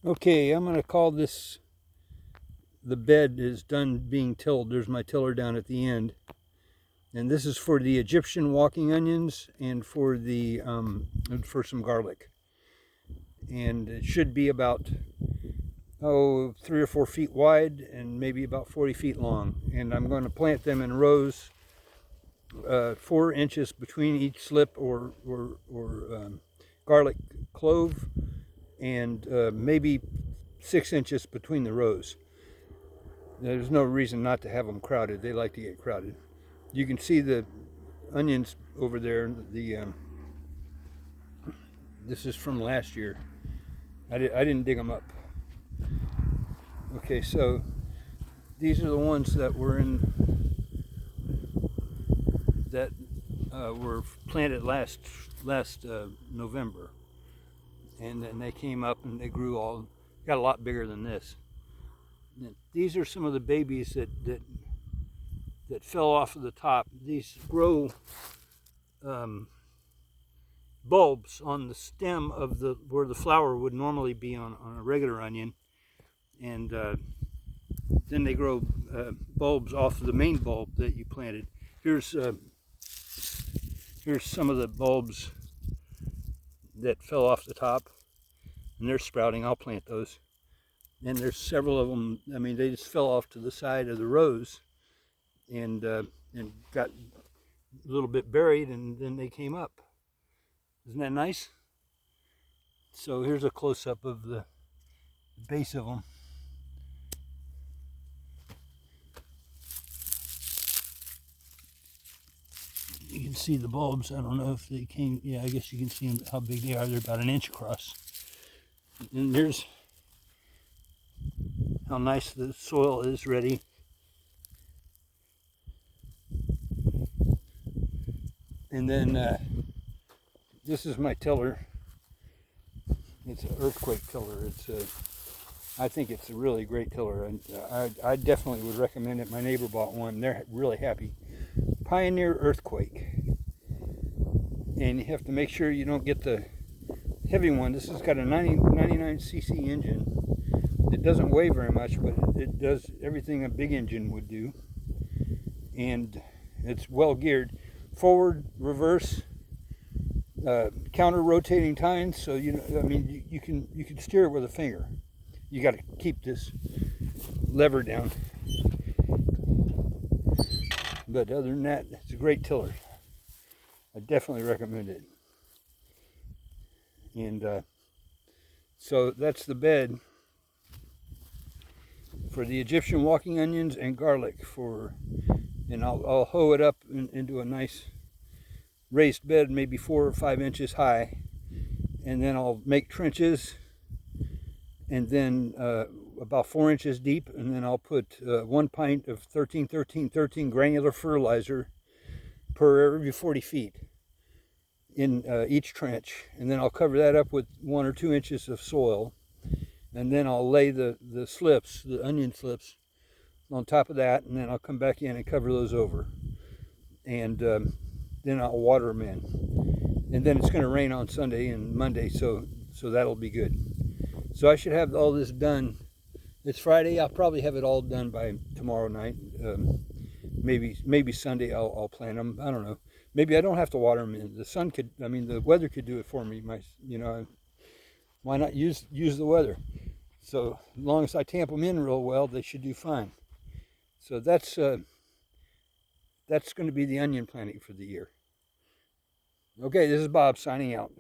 Okay, I'm going to call this, the bed is done being tilled. There's my tiller down at the end. And this is for the Egyptian walking onions and for the for some garlic. And it should be about 3 or 4 feet wide and maybe about 40 feet long. And I'm going to plant them in rows, 4 inches between each slip or garlic clove, and maybe 6 inches between the rows. There's no reason not to have them crowded. They like to get crowded. You can see the onions over there. This is from last year. I didn't dig them up. Okay, so these are the ones that were were planted last November, and then they came up and they got a lot bigger than this. And these are some of the babies that fell off of the top. These grow bulbs on the stem of where the flower would normally be on a regular onion, and then they grow bulbs off of the main bulb that you planted. Here's some of the bulbs that fell off the top, and they're sprouting. I'll plant those. And there's several of them. I mean, they just fell off to the side of the rows, and got a little bit buried, and then they came up. Isn't that nice? So here's a close-up of the base of them. You can see the bulbs. I don't know if they came. Yeah, I guess you can see them, how big they are. They're about 1 inch across. And there's how nice the soil is ready. And then this is my tiller. It's an earthquake tiller. I think it's a really great tiller, and I definitely would recommend it. My neighbor bought one. They're really happy. Pioneer Earthquake. And you have to make sure you don't get the heavy one. This has got a 99cc engine. It doesn't weigh very much, but it does everything a big engine would do. And it's well geared. Forward, reverse, counter rotating tines. So you can steer it with a finger. You got to keep this lever down. But other than that, it's a great tiller. I definitely recommend it. And so that's the bed for the Egyptian walking onions and garlic. And I'll hoe it up into a nice raised bed, maybe 4 or 5 inches high, and then I'll make trenches, and then about 4 inches deep, and then I'll put 1 pint of 13-13-13 granular fertilizer per every 40 feet in each trench, and then I'll cover that up with 1 or 2 inches of soil, and then I'll lay the slips, the onion slips, on top of that, and then I'll come back in and cover those over, and then I'll water them in. And then it's going to rain on Sunday and Monday, so that'll be good. So I should have all this done. It's Friday. I'll probably have it all done by tomorrow night. Maybe Sunday I'll plant them. I don't know. Maybe I don't have to water them in. The weather could do it for me. Why not use the weather? So as long as I tamp them in real well, they should do fine. So that's going to be the onion planting for the year. Okay, this is Bob signing out.